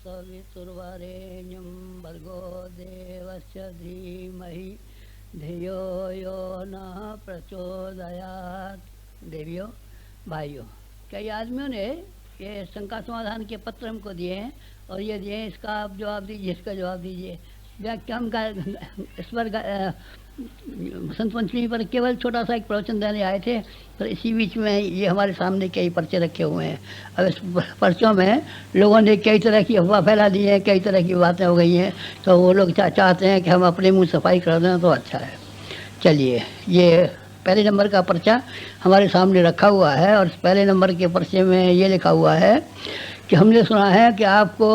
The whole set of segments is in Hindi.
सवितुर्वरेण्यं भर्गो देवस्य धीमहि धियो यो नः प्रचोदयात्। देवियों भाइयों, कई आदमियों ने ये शंका समाधान के पत्र हमको दिए हैं और ये दिए हैं, इसका आप जवाब दीजिए, इसका जवाब दीजिए। व्याख्यान का इस पर बसंत पंचमी पर केवल छोटा सा एक प्रवचन देने आए थे, पर इसी बीच में ये हमारे सामने कई पर्चे रखे हुए हैं। अब इस पर्चों में लोगों ने कई तरह की अफवाह फैला दी है, कई तरह की बातें हो गई हैं, तो वो लोग चाहते हैं कि हम अपने मुंह सफाई कर दें तो अच्छा है। चलिए, ये पहले नंबर का पर्चा हमारे सामने रखा हुआ है और पहले नंबर के पर्चे में ये लिखा हुआ है कि हमने सुना है कि आपको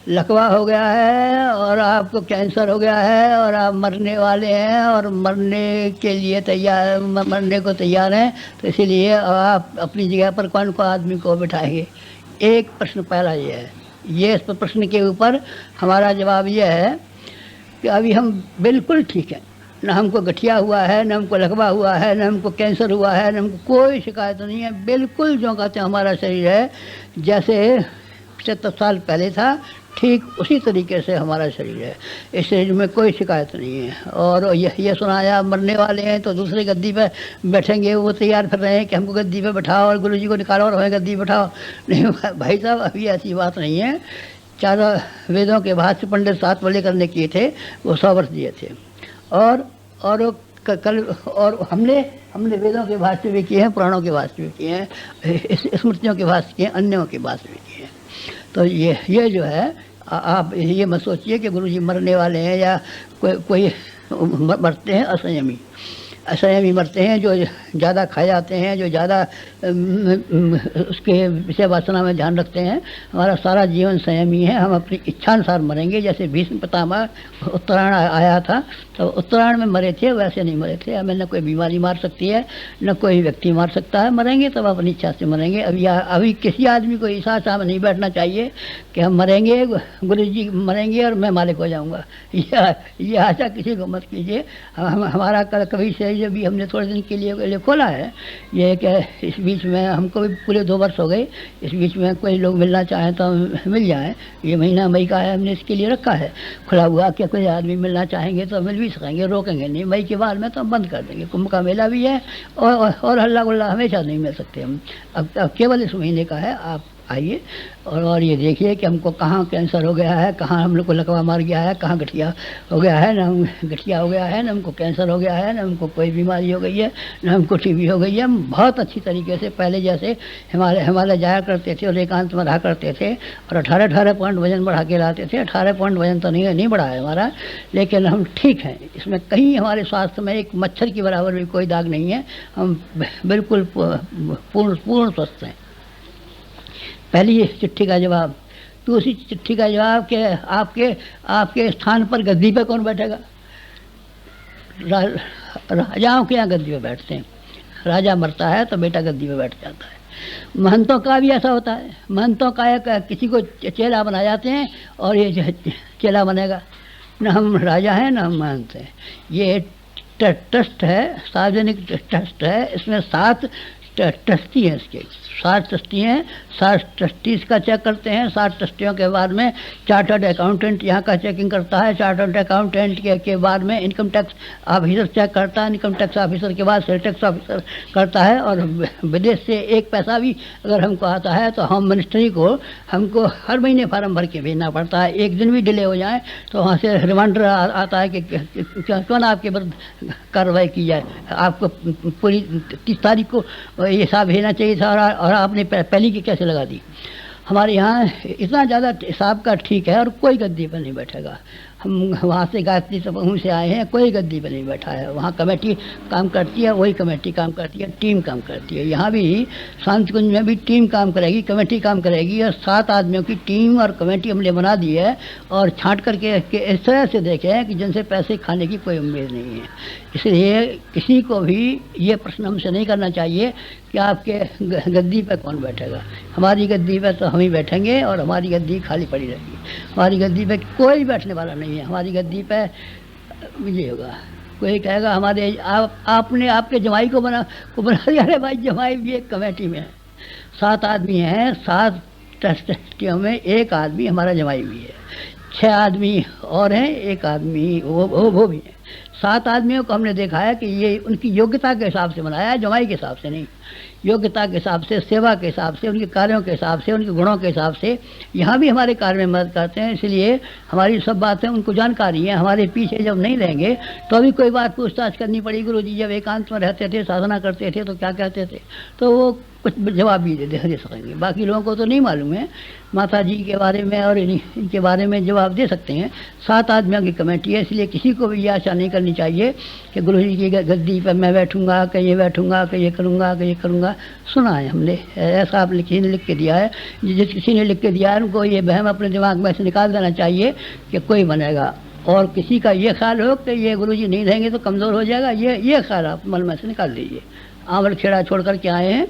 लकवा हो गया है और आपको कैंसर हो गया है और आप मरने वाले हैं और मरने के लिए तैयार, मरने को तैयार हैं, तो इसीलिए आप अपनी जगह पर कौन कौन आदमी को बिठाएंगे। एक प्रश्न पहला ये है। ये इस प्रश्न के ऊपर हमारा जवाब ये है कि अभी हम बिल्कुल ठीक हैं, न हमको गठिया हुआ है, न हमको लकवा हुआ है, न हमको कैंसर हुआ है, न हमको कोई शिकायत नहीं है। बिल्कुल जो कहते हैं हमारा शरीर है जैसे 75 साल पहले था, ठीक उसी तरीके से हमारा शरीर है। इस शरीर में कोई शिकायत नहीं है। और ये सुनाया मरने वाले हैं तो दूसरे गद्दी पे बैठेंगे, वो तैयार कर रहे हैं कि हमको गद्दी पे बैठाओ और गुरुजी को निकालो और हमें गद्दी बैठाओ। नहीं भाई साहब, अभी ऐसी बात नहीं है। 4 वेदों के भाष्य पंडित 7 वाले करने किए थे, वो 100 वर्ष दिए थे। और कल और हमने वेदों के भाष्य भी किए हैं, पुराणों के भाष्य भी किए हैं, स्मृतियों के भाष्य किए हैं, अन्यों के भाष्य भी किए हैं। तो ये जो है, आप ये मत सोचिए कि गुरुजी मरने वाले हैं या कोई मरते हैं असंयमी मरते हैं, जो ज़्यादा खा जाते हैं, जो ज़्यादा उसके विषय वासना में ध्यान रखते हैं। हमारा सारा जीवन संयमी है, हम अपनी इच्छानुसार मरेंगे। जैसे भीष्म पितामह उत्तरायण आया था तो उत्तरायण में मरे थे, वैसे नहीं मरे थे। हमें न कोई बीमारी मार सकती है, न कोई व्यक्ति मार सकता है। मरेंगे तब अपनी इच्छा से मरेंगे। अभी किसी आदमी को इस आशा में नहीं बैठना चाहिए कि हम मरेंगे, गुरुजी मरेंगे और मैं मालिक हो जाऊँगा। यह आशा किसी को मत कीजिए। हमारा कभी से जब भी हमने थोड़े दिन के लिए खोला है, ये कि इस बीच में हमको भी पूरे 2 वर्ष हो गए। इस बीच में कोई लोग मिलना चाहें तो मिल जाएं। ये महीना मई का है, हमने इसके लिए रखा है खुला हुआ कि कोई आदमी मिलना चाहेंगे तो मिल भी सकेंगे, रोकेंगे नहीं। मई के बाद में तो हम बंद कर देंगे। कुंभ का मेला भी है और हल्ला गुल्ला हमेशा नहीं मिल सकते हम। अब केवल इस महीने का है। आप आइए और ये देखिए कि हमको कहाँ कैंसर हो गया है, कहाँ हम लोग को लकवा मार गया है, कहाँ गठिया हो गया है। न गठिया हो गया है, न हमको कैंसर हो गया है, न हमको कोई बीमारी हो गई है, न हमको टीबी हो गई है। हम बहुत अच्छी तरीके से पहले जैसे हिमालय जाया करते थे और एकांत में रहा करते थे और 18 पॉइंट वजन बढ़ा के लाते थे। 18 पॉइंट वजन तो नहीं बढ़ा है हमारा, लेकिन हम ठीक हैं। इसमें कहीं हमारे स्वास्थ्य में एक मच्छर की बराबर भी कोई दाग नहीं है। हम बिल्कुल पूर्ण स्वस्थ हैं। पहली चिट्ठी का जवाब। दूसरी चिट्ठी का जवाब कि आपके स्थान पर गद्दी पे कौन बैठेगा। राजाओं के यहाँ गद्दी पे बैठते हैं। राजा मरता है तो बेटा गद्दी पे बैठ जाता है। महंतों का भी ऐसा होता है। महंतों का एक किसी को चेला बना जाते हैं और ये चेला बनेगा। न हम राजा हैं न हम महंत हैं। ये ट्रस्ट है, सार्वजनिक ट्रस्ट है। इसमें 7 ट्रस्टी हैं। इसके 7 ट्रस्टी हैं। 7 ट्रस्टीज का चेक करते हैं। 7 ट्रस्टियों के बाद में चार्टर्ड अकाउंटेंट यहाँ का चेकिंग करता है। चार्टर्ड अकाउंटेंट के बाद में इनकम टैक्स ऑफिसर चेक करता है। इनकम टैक्स ऑफिसर के बाद सेल टैक्स ऑफिसर करता है। और विदेश से 1 पैसा भी अगर हमको आता है तो होम मिनिस्ट्री को हमको हर महीने फार्म भर के भेजना पड़ता है। 1 दिन भी डिले हो जाए तो वहाँ से रिमाइंडर आता है कि क्यों ना आपके विरुद्ध कार्रवाई की जाए। आपको पूरी 30 तारीख को ये हिसाब भेजना चाहिए था और आपने पहली की कैसे लगा दी। हमारे यहाँ इतना ज़्यादा हिसाब का ठीक है और कोई गद्दी पर नहीं बैठेगा। हम वहाँ से गायत्री समूह से आए हैं, कोई गद्दी पर नहीं बैठा है। वहाँ कमेटी काम करती है, वही कमेटी काम करती है, टीम काम करती है। यहाँ भी शांति कुंज में भी टीम काम करेगी, कमेटी काम करेगी। और 7 आदमियों की टीम और कमेटी हमने बना दी है और छांट करके इस तरह से देखें कि जिनसे पैसे खाने की कोई उम्मीद नहीं है। इसलिए किसी को भी ये प्रश्न हमसे नहीं करना चाहिए कि आपके गद्दी पर कौन बैठेगा। हमारी गद्दी पर तो हम ही बैठेंगे और हमारी गद्दी खाली पड़ी रहेगी। हमारी गद्दी पे कोई बैठने वाला नहीं है। हमारी गद्दी पे ये होगा, कोई कहेगा हमारे आपने आपके जमाई को बना दिया। अरे भाई, जमाई भी एक कमेटी में है। 7 आदमी हैं, 7 ट्रस्टियों में एक आदमी हमारा जमाई भी है, 6 आदमी और हैं, एक आदमी वो भी है। 7 आदमियों को हमने देखा है कि ये उनकी योग्यता के हिसाब से बनाया है, जमाई के हिसाब से नहीं। योग्यता के हिसाब से, सेवा के हिसाब से, उनके कार्यों के हिसाब से, उनके गुणों के हिसाब से यहाँ भी हमारे कार्य में मदद करते हैं। इसलिए हमारी सब बातें उनको जानकारी है। हमारे पीछे जब नहीं रहेंगे तो अभी कोई बात पूछताछ करनी पड़ी। गुरु जी जब एकांत में रहते थे, साधना करते थे तो क्या कहते थे, तो वो कुछ जवाब भी दे सकेंगे। बाकी लोगों को तो नहीं मालूम है। माता जी के बारे में और इनके बारे में जवाब दे सकते हैं। 7 आदमियों की कमेटी है, इसलिए किसी को भी ये आशा नहीं करनी चाहिए कि गुरु जी की गद्दी पर मैं बैठूंगा, कि ये बैठूंगा, कि ये करूंगा, कि ये करूंगा। सुना है हमने, ऐसा आप किसी ने लिख के दिया है। जिस किसी ने लिख के दिया है उनको ये वहम अपने दिमाग में से निकाल देना चाहिए कि कोई बनेगा। और किसी का ये ख्याल हो कि ये गुरु जी नहीं रहेंगे तो कमज़ोर हो जाएगा, ये ख्याल आप मन में से निकाल दीजिए। आंवल खेड़ा छोड़ कर के आए हैं,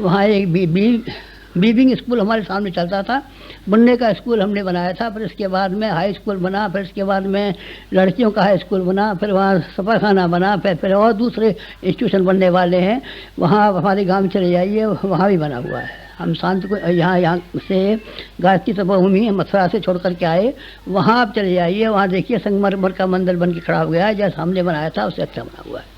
वहाँ एक बीबिंग स्कूल हमारे सामने चलता था। बनने का स्कूल हमने बनाया था, फिर इसके बाद में हाई स्कूल बना, फिर इसके बाद में लड़कियों का हाई स्कूल बना, फिर वहाँ सफाखाना बना, फिर और दूसरे इंस्टीट्यूशन बनने वाले हैं। वहाँ हमारे गांव में चले जाइए, वहाँ भी बना हुआ है। हम शांत को यहाँ से गायत्री तपोभूमि मथुरा से छोड़ कर के आए, वहाँ आप चले जाइए, वहाँ देखिए संगमरमर का मंदिर बन के खड़ा हो गया है, जैसा हमने बनाया था उससे अच्छा बना हुआ है।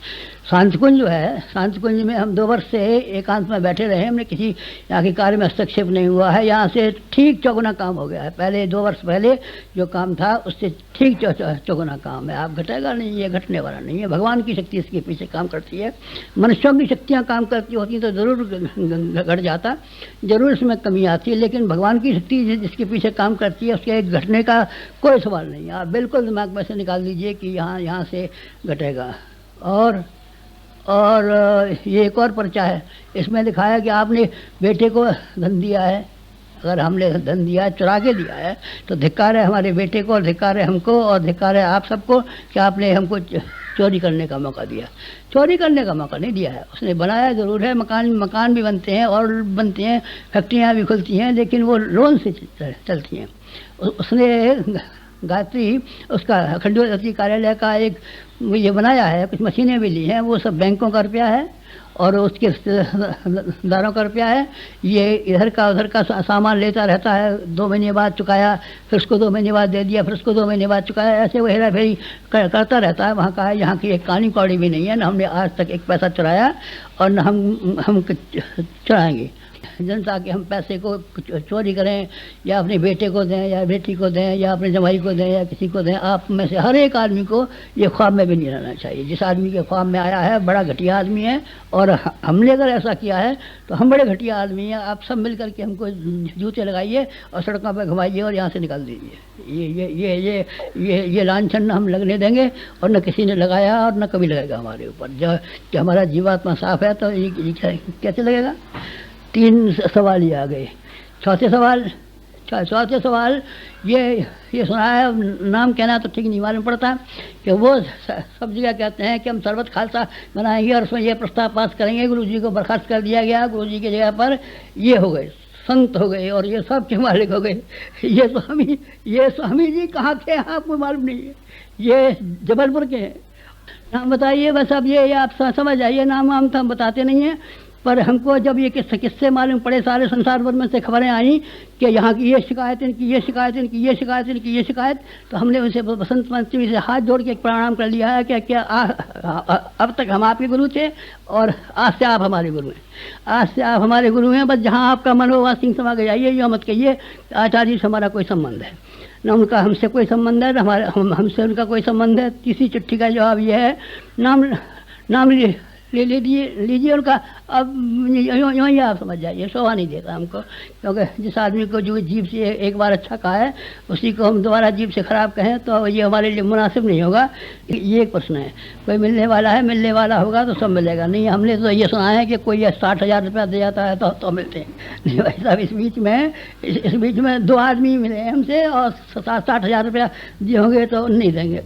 शांतिकुंज जो है, शांतिकुंज में हम 2 वर्ष से एकांत में बैठे रहे। हमने किसी यहाँ के कार्य में हस्तक्षेप नहीं हुआ है। यहाँ से ठीक चौगुना काम हो गया है। पहले 2 वर्ष पहले जो काम था उससे ठीक चौगुना काम है। आप घटेगा नहीं, ये घटने वाला नहीं है। भगवान की शक्ति इसके पीछे काम करती है। मनुष्यों की शक्तियाँ काम करती होती तो ज़रूर घट जाता, ज़रूर इसमें कमी आती है, लेकिन भगवान की शक्ति जिसके पीछे काम करती है उसके घटने का कोई सवाल नहीं है। आप बिल्कुल दिमाग में से निकाल दीजिए कि यहाँ से घटेगा। और ये एक और पर्चा है, इसमें लिखा है कि आपने बेटे को धन दिया है। अगर हमने धन दिया है, चुरा के दिया है, तो धिक्कार है हमारे बेटे को, और धिक्कार है हमको, और धिक्कार है आप सबको कि आपने हमको चोरी करने का मौका दिया। चोरी करने का मौका नहीं दिया है, उसने बनाया ज़रूर है। मकान भी बनते हैं और बनते हैं, फैक्ट्रियाँ भी खुलती हैं, लेकिन वो लोन से चलती हैं। उसने गायत्री उसका अखंड ज्योति कार्यालय का एक ये बनाया है, कुछ मशीनें भी ली हैं, वो सब बैंकों का रुपया है और उसके रिश्तेदारों का रुपया है। ये इधर का उधर का सामान लेता रहता है, 2 महीने बाद चुकाया, फिर उसको 2 महीने बाद दे दिया, फिर उसको 2 महीने बाद चुकाया, ऐसे वो हेरा फेरी करता रहता है। वहाँ का है, यहाँ की एक कानी कौड़ी भी नहीं है, न हमने आज तक एक पैसा चुराया और न हम चुराएंगे। जनता के हम पैसे को चोरी करें या अपने बेटे को दें या बेटी को दें या अपने जमाई को दें या किसी को दें, आप में से हर एक आदमी को ये ख्वाब में भी नहीं रहना चाहिए। जिस आदमी के ख्वाब में आया है बड़ा घटिया आदमी है, और हमने अगर ऐसा किया है तो हम बड़े घटिया आदमी हैं। आप सब मिल करके हमको जूते लगाइए और सड़कों पर घुमाइए और यहाँ से निकाल दीजिए। ये लांछन हम लगने देंगे, और न किसी ने लगाया और न कभी लगेगा हमारे ऊपर। जो हमारा जीवात्मा साफ है तो ये कैसे लगेगा। 3 सवाल ये आ गए। चौथे सवाल ये सुना है, नाम कहना तो ठीक नहीं मालूम पड़ता, कि वो सब जगह कहते हैं कि हम सर्वत खालसा बनाएंगे और उसमें ये प्रस्ताव पास करेंगे। गुरु जी को बर्खास्त कर दिया गया, गुरु जी की जगह पर ये हो गए, संत हो गए और ये सब के मालिक हो गए। ये स्वामी जी कहाँ के हैं आपको मालूम नहीं है, ये जबलपुर के हैं। नाम बताइए बस। अब ये आप समझ आइए, नाम तो हम बताते नहीं हैं, पर हमको जब ये किस्से मालूम पड़े, सारे संसार भर में से खबरें आई कि यहाँ की ये शिकायत, इनकी ये शिकायत, इनकी ये शिकायत, इनकी ये शिकायत, तो हमने उनसे बसंत पंचमी से हाथ जोड़ के एक प्रणाम कर लिया है कि क्या अब तक हम आपके गुरु थे और आज से आप हमारे गुरु हैं। आज से आप हमारे गुरु हैं। बस जहाँ आपका मन हो वहाँ सिंह समा के जाइए, ये मत कहिए आचार्य जी से हमारा कोई संबंध है, न उनका हमसे कोई संबंध है, न हमसे उनका कोई संबंध है। तीसरी चिट्ठी का जवाब ये है, नाम लीजिए उनका। अब यूँ ही आप समझ जाइए, शोभा नहीं देता हमको, क्योंकि जिस आदमी को जो जीभ से एक बार अच्छा कहा है उसी को हम दोबारा जीभ से ख़राब कहें तो ये हमारे लिए मुनासिब नहीं होगा। ये एक प्रश्न है, कोई मिलने वाला है, मिलने वाला होगा तो सब मिलेगा। नहीं, हमने तो ये सुना है कि कोई 60,000 रुपया दे जाता है तो मिलते हैं। नहीं भाई साहब, इस बीच में 2 आदमी मिले हैं हमसे और 60,000 रुपया दिए होंगे तो नहीं देंगे।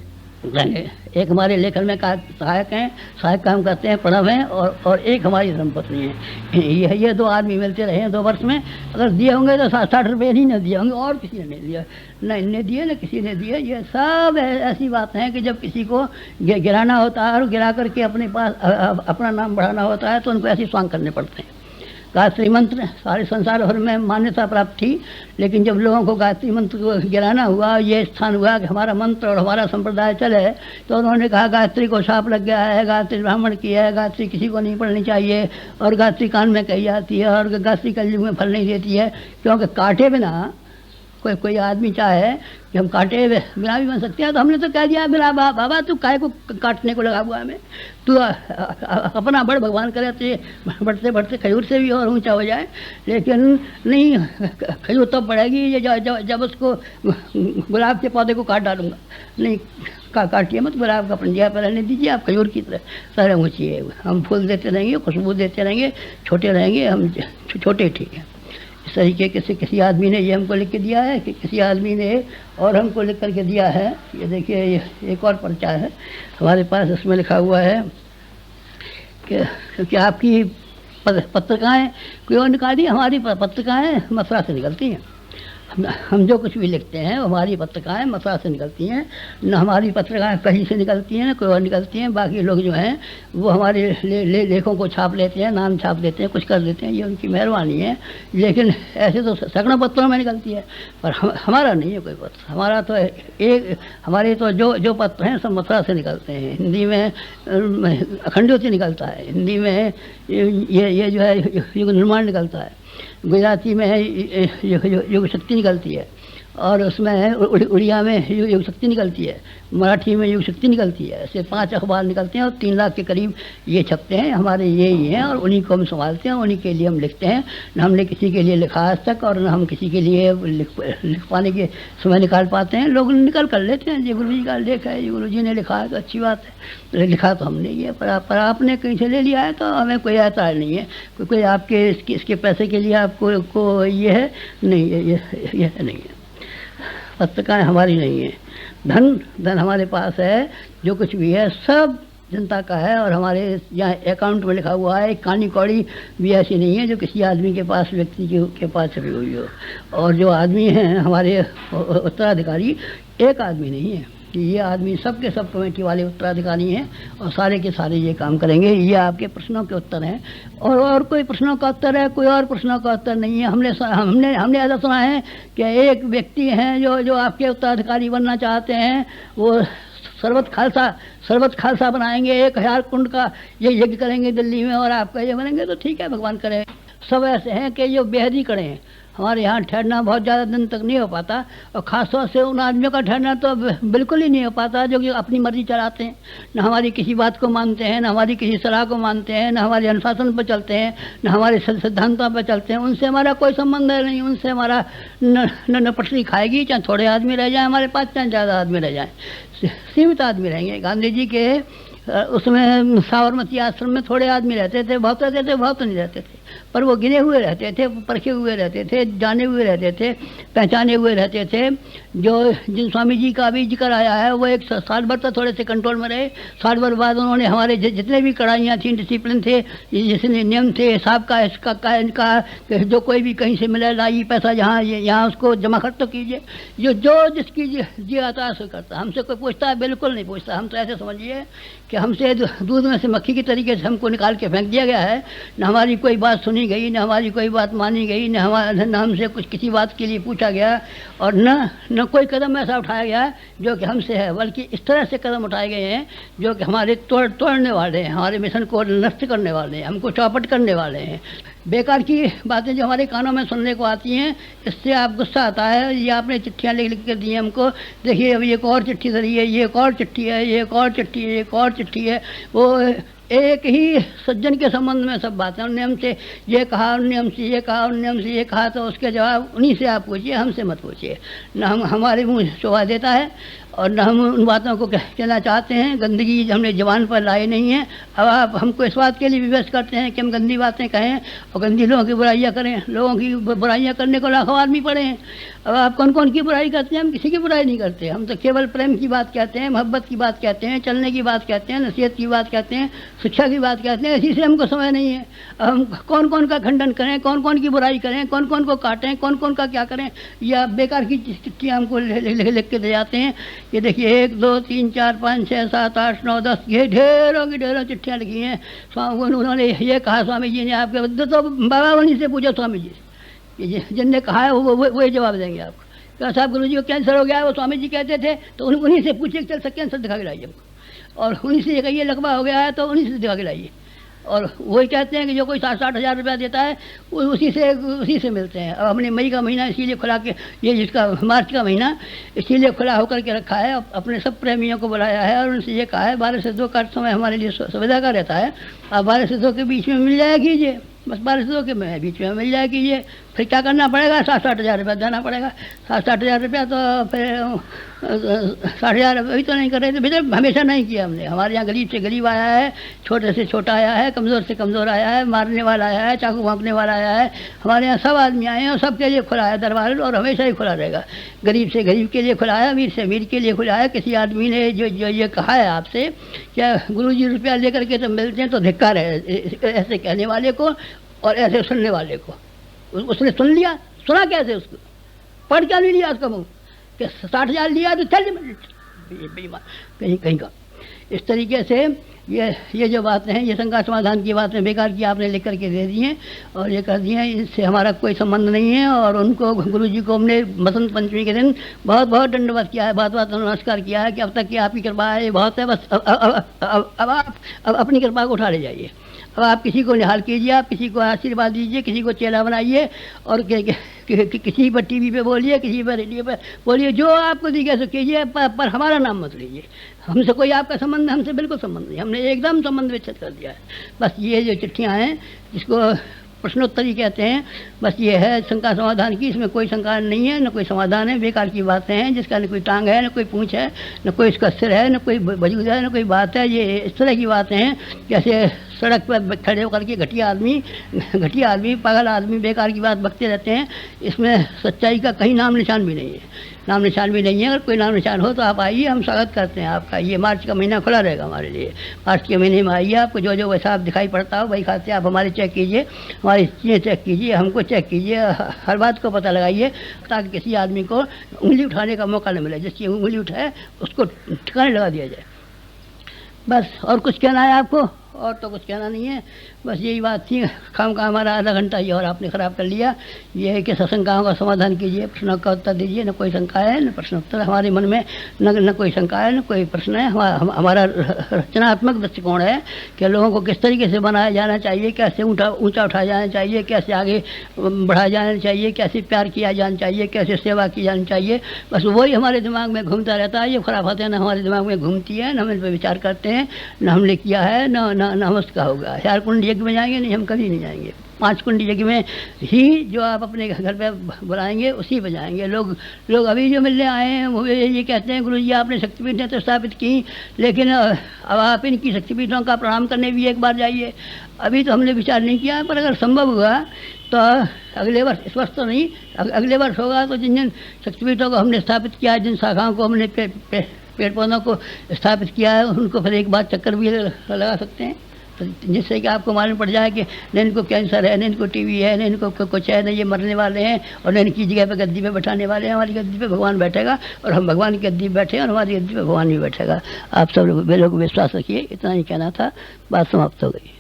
एक हमारे लेखन में सहायक काम करते हैं, प्रणव हैं, और एक हमारी धर्मपत्नी है। ये 2 आदमी मिलते रहे हैं 2 वर्ष में। अगर दिए होंगे तो 60 रुपये नहीं दिए होंगे, और किसी ने नहीं दिया, न इनने दिए न किसी ने दिए। ये सब ऐसी बात है कि जब किसी को गिराना होता है और गिरा करके अपने पास अपना नाम बढ़ाना होता है तो उनको ऐसी स्वांग करने पड़ते हैं। गायत्री मंत्र सारे संसार भर में मान्यता प्राप्त थी, लेकिन जब लोगों को गायत्री मंत्र को गिराना हुआ, ये स्थान हुआ कि हमारा मंत्र और हमारा संप्रदाय चले, तो उन्होंने कहा गायत्री को शाप लग गया है, गायत्री ब्राह्मण की है, गायत्री किसी को नहीं पढ़नी चाहिए, और गायत्री कान में कही जाती है, और गायत्री कलयुग में फल नहीं देती है, क्योंकि काटे बिना कोई आदमी चाहे कि हम काटे बिना भी बन सकते हैं, तो हमने तो कह दिया बिना बाबा तू काहे को काटने को लगा हुआ है, तू अपना बड़ भगवान करे तो बढ़ते बढ़ते खजूर से भी और ऊंचा हो जाए, लेकिन नहीं, खजूर तब बढ़ेगी जब उसको गुलाब के पौधे को काट डालूंगा, नहीं काटिए मत, गुलाब का पंजा पर रहने दीजिए, आप खजूर की तरह ऊँची है, हम फूल देते रहेंगे, खुशबू देते रहेंगे, छोटे रहेंगे, हम छोटे ठीक है। इस तरीके से किसी आदमी ने ये हमको लिख के दिया है कि किसी आदमी ने और हमको लिख करके दिया है। ये देखिए, ये एक और पर्चा है हमारे पास, इसमें लिखा हुआ है कि आपकी पत्रिकाएँ कोई और निकाली, हमारी पत्रिकाएँ मथुरा से निकलती हैं। हम जो कुछ भी लिखते हैं हमारी पत्रिकाएँ मथुरा से निकलती हैं, न हमारी पत्रिकाएँ कहीं से निकलती हैं, न कोई और निकलती हैं। बाकी लोग जो हैं वो हमारे लेखों को छाप लेते हैं, नाम छाप देते हैं, कुछ कर देते हैं, ये उनकी मेहरबानी है, लेकिन ऐसे तो सैकड़ों पत्रों में निकलती है, पर हमारा नहीं है कोई पत्र। हमारा तो हमारे तो जो पत्र हैं सब मथुरा से निकलते हैं। हिंदी में अखंड ज्योति निकलता है, हिंदी में ये जो है युग निर्माण निकलता है, गुजराती में युग शक्ति निकलती है, और उसमें उड़िया में युग शक्ति निकलती है, मराठी में युग शक्ति निकलती है। ऐसे 5 अखबार निकलते हैं और 3 लाख के करीब ये छपते हैं, हमारे ये ही हैं, और उन्हीं को हम संभालते हैं, उन्हीं के लिए हम लिखते हैं। न हमने किसी के लिए लिखा आज तक, और न हम किसी के लिए लिख पाने के समय निकाल पाते हैं। लोग निकल कर लेते हैं, ये गुरु जी का लेख है, ये गुरु जी ने लिखा है तो अच्छी बात है, लिखा तो हमने ही है, पर आपने कहीं से ले लिया है तो हमें कोई एतराज़ नहीं है। कोई आपके इसके पैसे के लिए आपको ये है नहीं, ये नहीं है। पत्रिकाएँ हमारी नहीं है, धन हमारे पास है, जो कुछ भी है सब जनता का है, और हमारे यहाँ अकाउंट में लिखा हुआ है। कहानी कौड़ी भी ऐसी नहीं है जो किसी आदमी के पास, व्यक्ति के पास छपी हुई हो। और जो आदमी हैं हमारे उत्तराधिकारी, एक आदमी नहीं है, ये आदमी सब के सब कमेटी वाले उत्तराधिकारी हैं, और सारे के सारे ये काम करेंगे। ये आपके प्रश्नों के उत्तर हैं, और कोई प्रश्नों का उत्तर है, कोई और प्रश्नों का उत्तर नहीं है। हमने ऐसा सुना है कि एक व्यक्ति हैं जो आपके उत्तराधिकारी बनना चाहते हैं, वो सर्वत खालसा बनाएंगे, 1000 कुंड का ये यज्ञ करेंगे दिल्ली में, और आपका ये बनेंगे तो ठीक है, भगवान करे। सब ऐसे हैं कि जो बेहद ही करें। हमारे यहाँ ठहरना बहुत ज़्यादा दिन तक नहीं हो पाता, और ख़ासतौर से उन आदमियों का ठहरना तो बिल्कुल ही नहीं हो पाता जो कि अपनी मर्जी चलाते हैं, न हमारी किसी बात को मानते हैं, न हमारी किसी सलाह को मानते हैं, न हमारे अनुशासन पर चलते हैं, न हमारे सिद्धांतों पर चलते हैं। उनसे हमारा कोई संबंध है नहीं, उनसे हमारा न पटरी खाएगी, चाहे थोड़े आदमी रह जाए हमारे पास, चाहे ज़्यादा आदमी रह जाए, सीमित आदमी रहेंगे। गांधी जी के उसमें साबरमती आश्रम में थोड़े आदमी रहते थे, बहुत रहते थे, बहुत नहीं रहते थे, पर वो गिने हुए रहते थे, परखे हुए रहते थे, जाने हुए रहते थे, पहचाने हुए रहते थे। जिन स्वामी जी का अभी जिक्र आया है, वो 1 साल भर तक थोड़े से कंट्रोल में रहे। साल भर बाद उन्होंने हमारे जितने भी कड़ाइयाँ थी, डिसिप्लिन थे, जितने नियम थे, हिसाब का इनका जो कोई भी कहीं से मिले लाइए पैसा, यहाँ उसको जमा कर तो कीजिए, जो जिसकी जी आता है सो करता। हमसे कोई पूछता है? बिल्कुल नहीं पूछता। हम तो ऐसे समझिए कि हमसे दूध में से मक्खी की तरीके से हमको निकाल के फेंक दिया गया है। न हमारी कोई बात सुनी गई, न हमारी कोई बात मानी गई, न हमसे कुछ किसी बात के लिए पूछा गया, और न कोई कदम ऐसा उठाया गया जो कि हमसे है, बल्कि इस तरह से कदम उठाए गए हैं जो कि हमारे तोड़ने वाले हैं, हमारे मिशन को नष्ट करने वाले हैं, हमको चौपट करने वाले हैं। बेकार की बातें जो हमारे कानों में सुनने को आती हैं, इससे आप गुस्सा आता है। ये आपने चिट्ठियाँ लिख कर दी हैं हमको, देखिए अभी एक और चिट्ठी धरी है, ये एक और चिट्ठी है, ये एक और चिट्ठी है, एक और चिट्ठी है। वो एक ही सज्जन के संबंध में सब बातें, उनने हमसे ये कहा, उनने हमसे ये कहा, उनने हमसे ये कहा, तो उसके जवाब उन्हीं से आप पूछिए, हमसे मत पूछिए। न हमारे मुँह शोभा देता है, और न हम उन बातों को कहना चाहते हैं। गंदगी हमने जबान पर लाई नहीं है। अब आप हमको इस बात के लिए विवश करते हैं कि हम गंदी बातें कहें और गंदी लोगों की बुराइयां करें। लोगों की बुराइयां करने को लाखों आदमी पड़े हैं। अब आप कौन कौन की बुराई करते हैं? हम किसी की बुराई नहीं करते। हम तो केवल प्रेम की बात कहते हैं, मोहब्बत की बात कहते हैं, चलने की बात कहते हैं, नसीहत की बात कहते हैं, शिक्षा की बात कहते हैं। इसी से हमको समय नहीं है। अब हम कौन कौन का खंडन करें, कौन कौन की बुराई करें, कौन कौन को काटें, कौन कौन का क्या करें, या बेकार की चिट्ठियाँ हमको लिख के दे जाते हैं ये देखिए 1 2 3 4 5 6 7 8 9 10 ये ढेरों की ढेरों चिट्ठियाँ लिखी हैं। उन्होंने ये कहा स्वामी जी ने आपके, तो बाबा उन्हीं से पूछो स्वामी जी से, जिनने कहा है वो जवाब देंगे आपको। क्या साहब गुरु जी को कैंसर हो गया है, वो स्वामी जी कहते थे, तो उन्हीं से पूछिए चल सकते कैंसर दिखा के लाइए हमको। और उन्हीं से कहिए लकवा हो गया है तो उन्हीं से दिखा के लाइए। और वही कहते हैं कि जो कोई 60 हज़ार रुपया देता है उसी से मिलते हैं। अब हमने मई का महीना इसीलिए खुला के, ये जिसका मार्च का महीना इसीलिए खुला होकर के रखा है। अपने सब प्रेमियों को बुलाया है और उनसे ये कहा है 12 से 2 का समय हमारे लिए सुविधा का रहता है, आप 12 से 2 के बीच में मिल जाया कीजिए, बस 12 से 2 के बीच में मिल जाया कीजिए। फिर क्या करना पड़ेगा, 60 हज़ार रुपया देना पड़ेगा। 60 हज़ार रुपया तो फिर 60 हज़ार अभी तो नहीं कर रहे थे बेटा, हमेशा नहीं किया हमने। हमारे यहाँ गरीब से गरीब आया है, छोटे से छोटा आया है, कमज़ोर से कमज़ोर आया है, मारने वाला आया है, चाकू भोंकने वाला आया है, हमारे यहाँ सब आदमी आए हैं और सबके लिए खुला है दरबार, और हमेशा ही खुला रहेगा। गरीब से गरीब के लिए खुला है, अमीर से अमीर के लिए खुला है। किसी आदमी ने जो ये कहा है आपसे क्या गुरु जी रुपया लेकर के तो मिलते हैं, तो धिक्कार है ऐसे कहने वाले को और ऐसे सुनने वाले को। उसने सुन लिया, सुना कैसे, उसको पढ़ क्या नहीं लिया उसका मुँह कि 60 हज़ार लिया तो चल बेईमान कहीं का। इस तरीके से ये जो बातें हैं, ये शंका समाधान की बातें बेकार की आपने लिख करके दे दी हैं और ये कर दी हैं, इससे हमारा कोई संबंध नहीं है। और उनको गुरु जी को हमने बसंत पंचमी के दिन बहुत बहुत दंडवत किया है, बहुत बहुत नमस्कार किया है कि अब तक की आपकी कृपा है, बहुत है, बस अब आप अपनी कृपा को उठा ले जाइए। अब आप किसी को निहाल कीजिए, आप किसी को आशीर्वाद दीजिए, किसी को चेला बनाइए और किसी पर टीवी पे बोलिए, किसी पर रेडियो पे बोलिए, जो आपको दिखे सो कीजिए, पर हमारा नाम मत लीजिए। हमसे कोई आपका संबंध, हमसे बिल्कुल संबंध नहीं, हमने एकदम संबंध विच्छेद कर दिया है। बस ये जो चिट्ठियाँ हैं जिसको प्रश्नोत्तरी कहते हैं, बस ये है शंका समाधान की, इसमें कोई शंका नहीं है, न कोई समाधान है, बेकार की बातें हैं जिसका न कोई टांग है, न कोई पूँछ है, न कोई इसका सिर है, न कोई वजूद है, न कोई बात है। ये इस तरह की बातें हैं जैसे सड़क पर खड़े होकर के घटिया आदमी पागल आदमी बेकार की बात बकते रहते हैं। इसमें सच्चाई का कहीं नाम निशान भी नहीं है, नाम निशान भी नहीं है। अगर कोई नाम निशान हो तो आप आइए, हम स्वागत करते हैं आपका। ये मार्च का महीना खुला रहेगा हमारे लिए, मार्च के महीने में आइए, आपको जो वैसा आप दिखाई पड़ता हो वही खाते आप हमारे चेक कीजिए, हमारी चीज़ें चेक कीजिए, हमको चेक कीजिए, हर बात को पता लगाइए ताकि किसी आदमी को उंगली उठाने का मौका न मिले। जिसकी उंगली उठाए उसको ठिकाने लगा दिया जाए। बस और कुछ कहना है आपको? और तो कुछ कहना नहीं है, बस यही बात थी। काम का हमारा आधा घंटा ये और आपने ख़राब कर लिया। ये है कि शंकाओं का समाधान कीजिए, प्रश्नों का उत्तर दीजिए। न कोई शंका है न प्रश्न उत्तर, हमारे मन में न कोई शंका है न कोई प्रश्न है। हमारा रचनात्मक दृष्टिकोण है कि लोगों को किस तरीके से बनाया जाना चाहिए, कैसे ऊँचा उठाया जाना चाहिए, कैसे आगे बढ़ाया जाना चाहिए, कैसे प्यार किया जाना चाहिए, कैसे सेवा की जानी चाहिए। बस वही हमारे दिमाग में घूमता रहता है। ये खुराफातें न हमारे दिमाग में घूमती है, न हम इन पर विचार करते हैं, न हमने किया है, न हम उसका होगा। 4 कुंड यज्ञ में जाएंगे नहीं, हम कभी नहीं जाएंगे। 5 कुंड यज्ञ में ही जो आप अपने घर पे बुलाएंगे उसी पे जाएंगे। लोग अभी जो मिलने आए हैं वो ये कहते हैं गुरु जी आपने शक्तिपीठें तो स्थापित की, लेकिन अब आप इनकी शक्तिपीठों का प्रणाम करने भी एक बार जाइए। अभी तो हमने विचार नहीं किया, पर अगर संभव हुआ तो अगले वर्ष, इस वर्ष तो नहीं, अगले वर्ष होगा तो जिन शक्तिपीठों को हमने स्थापित किया, जिन शाखाओं को हमने पेड़ पौधों को स्थापित किया है, उनको फिर एक बार चक्कर भी लगा सकते हैं, जिससे कि आपको मालूम पड़ जाए कि न इनको कैंसर है, न इनको टीवी है, न इनको कुछ है, न ये मरने वाले हैं और न इनकी जगह पे गद्दी पे बैठाने वाले हैं। हमारी गद्दी पे भगवान बैठेगा और हम भगवान की गद्दी पे बैठे और हमारी गद्दी पे भगवान भी बैठेगा। आप सब लोग विश्वास रखिए। इतना ही कहना था, बात समाप्त हो गई।